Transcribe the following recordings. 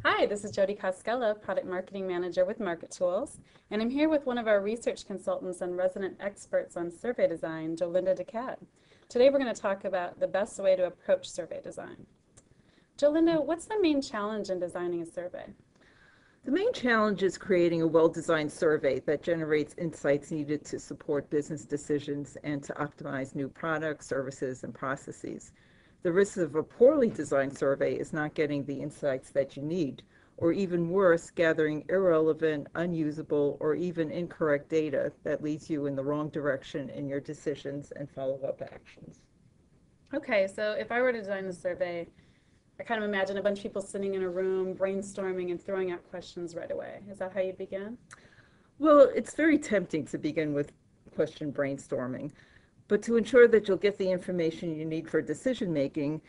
Hi, this is Jody Costello, Product Marketing Manager with Market Tools, and I'm here with one of our research consultants and resident experts on survey design, Jolinda Decad. Today we're going to talk about the best way to approach survey design. Jolinda, what's the main challenge in designing a survey? The main challenge is creating a well-designed survey that generates insights needed to support business decisions and to optimize new products, services, and processes. The risk of a poorly designed survey is not getting the insights that you need, or even worse, gathering irrelevant, unusable, or even incorrect data that leads you in the wrong direction in your decisions and follow-up actions. Okay, so if I were to design a survey, I kind of imagine a bunch of people sitting in a room brainstorming and throwing out questions right away. Is that how you begin? Well, it's very tempting to begin with question brainstorming, but to ensure that you'll get the information you need for decision making,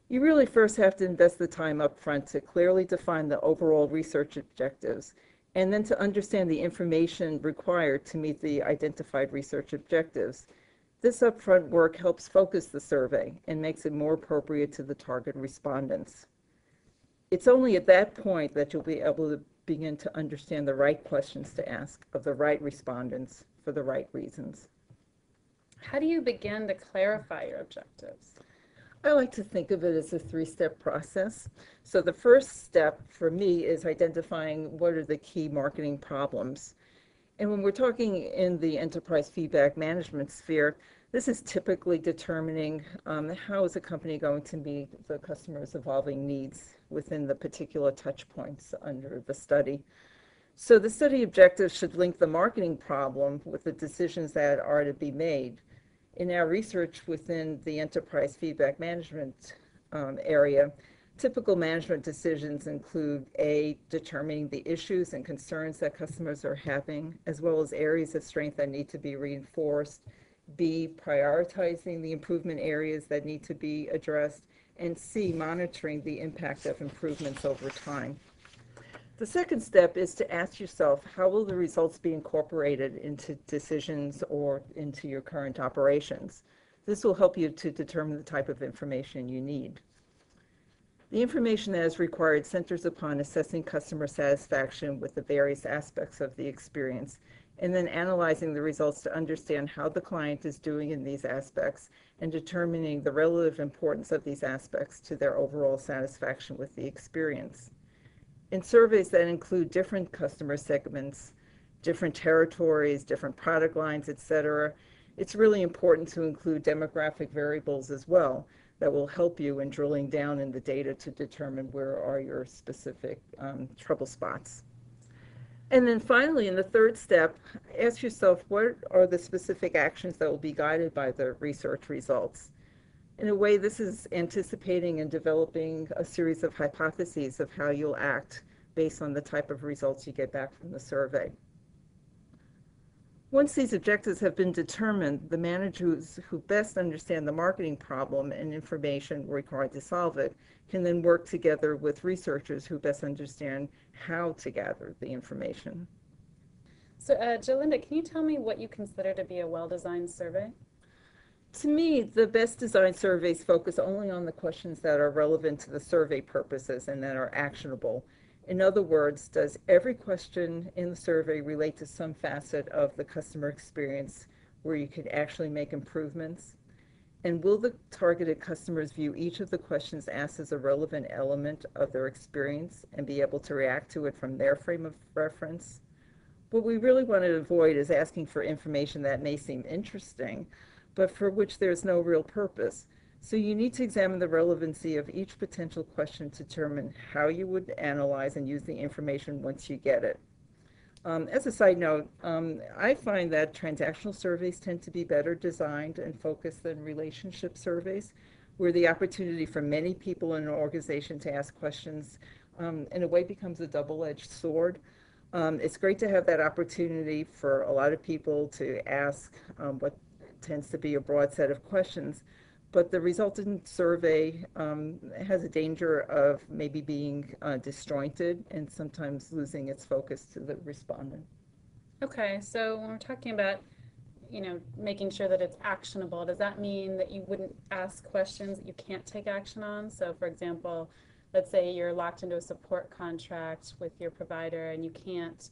you really first have to invest the time up front to clearly define the overall research objectives, and then to understand the information required to meet the identified research objectives. This upfront work helps focus the survey and makes it more appropriate to the target respondents. It's only at that point that you'll be able to begin to understand the right questions to ask of the right respondents for the right reasons. How do you begin to clarify your objectives? I like to think of it as a three-step process. So the first step for me is identifying what are the key marketing problems. And when we're talking in the enterprise feedback management sphere, this is typically determining how is a company going to meet the customer's evolving needs within the particular touch points under the study. So the study objectives should link the marketing problem with the decisions that are to be made. In our research within the enterprise feedback management area, typical management decisions include A, determining the issues and concerns that customers are having, as well as areas of strength that need to be reinforced, B, prioritizing the improvement areas that need to be addressed, and C, monitoring the impact of improvements over time. The second step is to ask yourself, how will the results be incorporated into decisions or into your current operations? This will help you to determine the type of information you need. The information that is required centers upon assessing customer satisfaction with the various aspects of the experience, and then analyzing the results to understand how the client is doing in these aspects and determining the relative importance of these aspects to their overall satisfaction with the experience. In surveys that include different customer segments, different territories, different product lines, etc., it's really important to include demographic variables as well that will help you in drilling down in the data to determine where are your specific trouble spots. And then finally, in the third step, ask yourself, what are the specific actions that will be guided by the research results? In a way, this is anticipating and developing a series of hypotheses of how you'll act based on the type of results you get back from the survey. Once these objectives have been determined, the managers who best understand the marketing problem and information required to solve it can then work together with researchers who best understand how to gather the information. So, Jolinda, can you tell me what you consider to be a well-designed survey? To me, the best designed surveys focus only on the questions that are relevant to the survey purposes and that are actionable. In other words, does every question in the survey relate to some facet of the customer experience where you could actually make improvements? And will the targeted customers view each of the questions asked as a relevant element of their experience and be able to react to it from their frame of reference? What we really want to avoid is asking for information that may seem interesting, but for which there's no real purpose. So you need to examine the relevancy of each potential question to determine how you would analyze and use the information once you get it. As a side note, I find that transactional surveys tend to be better designed and focused than relationship surveys, where the opportunity for many people in an organization to ask questions in a way becomes a double-edged sword. It's great to have that opportunity for a lot of people to ask what tends to be a broad set of questions, but the resultant survey has a danger of maybe being disjointed and sometimes losing its focus to the respondent. Okay, so when we're talking about, making sure that it's actionable, does that mean that you wouldn't ask questions that you can't take action on? So, for example, let's say you're locked into a support contract with your provider and you can't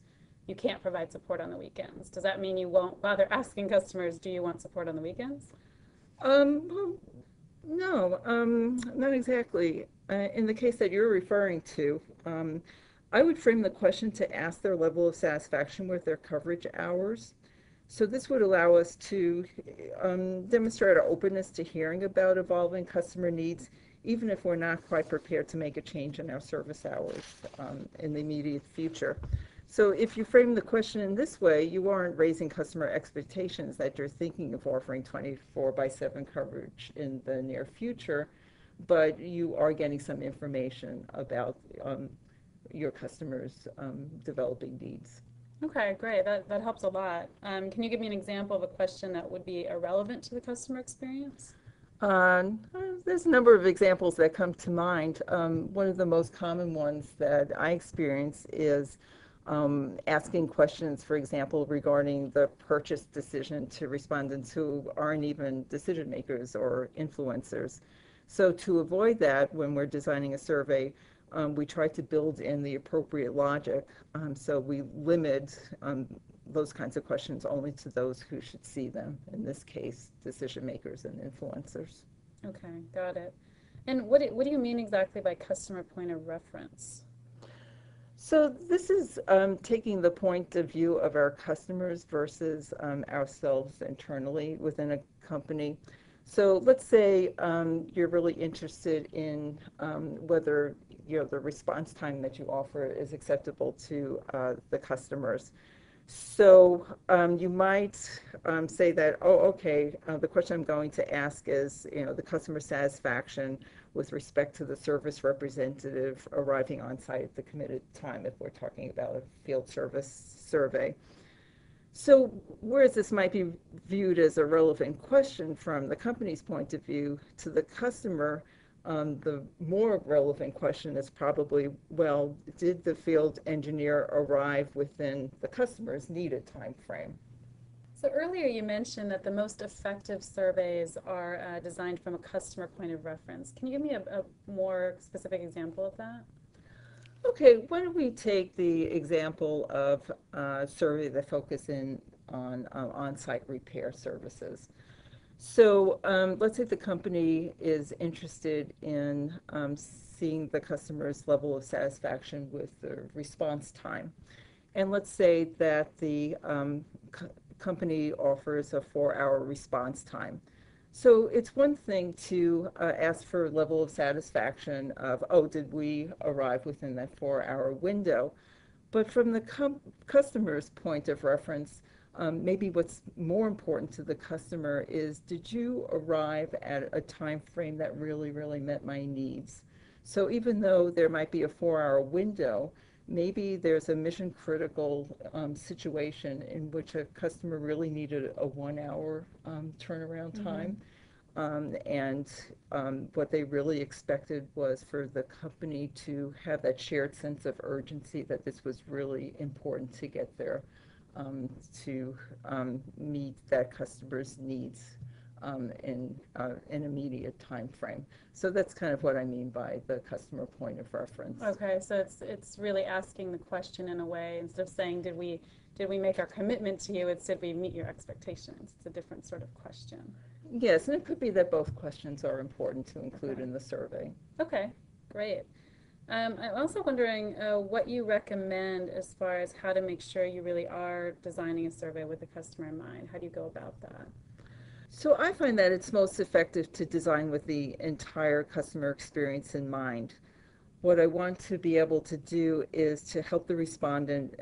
provide support on the weekends. Does that mean you won't bother asking customers, do you want support on the weekends? Well, no, not exactly. In the case that you're referring to, I would frame the question to ask their level of satisfaction with their coverage hours. So this would allow us to demonstrate our openness to hearing about evolving customer needs, even if we're not quite prepared to make a change in our service hours in the immediate future. So if you frame the question in this way, you aren't raising customer expectations that you're thinking of offering 24/7 coverage in the near future, but you are getting some information about your customers' developing needs. Okay, great. That helps a lot. Can you give me an example of a question that would be irrelevant to the customer experience? There's a number of examples that come to mind. One of the most common ones that I experience is asking questions, for example, regarding the purchase decision to respondents who aren't even decision makers or influencers. So to avoid that, when we're designing a survey, we try to build in the appropriate logic. So we limit those kinds of questions only to those who should see them, in this case, decision makers and influencers. Okay, got it. And what do you mean exactly by customer point of reference? So this is taking the point of view of our customers versus ourselves internally within a company. So let's say you're really interested in whether the response time that you offer is acceptable to the customers. So you might say that, oh, okay, the question I'm going to ask is, the customer satisfaction with respect to the service representative arriving on site at the committed time, if we're talking about a field service survey. So whereas this might be viewed as a relevant question from the company's point of view, to the customer, the more relevant question is probably, well, did the field engineer arrive within the customer's needed time frame? So earlier you mentioned that the most effective surveys are designed from a customer point of reference. Can you give me a more specific example of that? Okay, why don't we take the example of a survey that focuses on on-site repair services. So let's say the company is interested in seeing the customer's level of satisfaction with the response time. And let's say that the company offers a 4-hour response time. So it's one thing to ask for a level of satisfaction of, oh, did we arrive within that 4-hour window? But from the customer's point of reference, maybe what's more important to the customer is, did you arrive at a time frame that really, really met my needs? So even though there might be a 4-hour window, maybe there's a mission critical situation in which a customer really needed a 1-hour turnaround time. And what they really expected was for the company to have that shared sense of urgency that this was really important to get there, to meet that customer's needs in an immediate time frame. So that's kind of what I mean by the customer point of reference. Okay, so it's really asking the question in a way, instead of saying, did we make our commitment to you, it's did we meet your expectations? It's a different sort of question. Yes, and it could be that both questions are important to include Okay. in the survey. Okay, great. I'm also wondering what you recommend as far as how to make sure you really are designing a survey with the customer in mind. How do you go about that? So I find that it's most effective to design with the entire customer experience in mind. What I want to be able to do is to help the respondent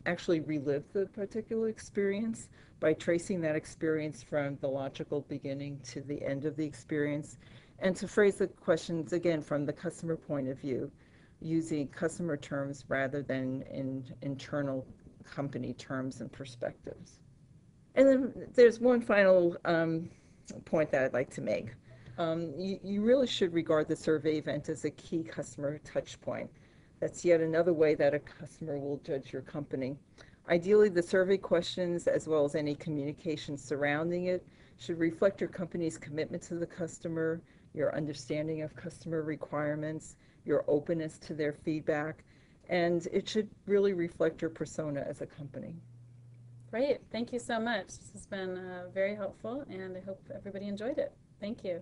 actually relive the particular experience by tracing that experience from the logical beginning to the end of the experience, and to phrase the questions again from the customer point of view, using customer terms rather than internal company terms and perspectives. And then there's one final point that I'd like to make. You really should regard the survey event as a key customer touch point. That's yet another way that a customer will judge your company. Ideally, the survey questions, as well as any communication surrounding it, should reflect your company's commitment to the customer, your understanding of customer requirements, your openness to their feedback, and it should really reflect your persona as a company. Great. Thank you so much. This has been very helpful, and I hope everybody enjoyed it. Thank you.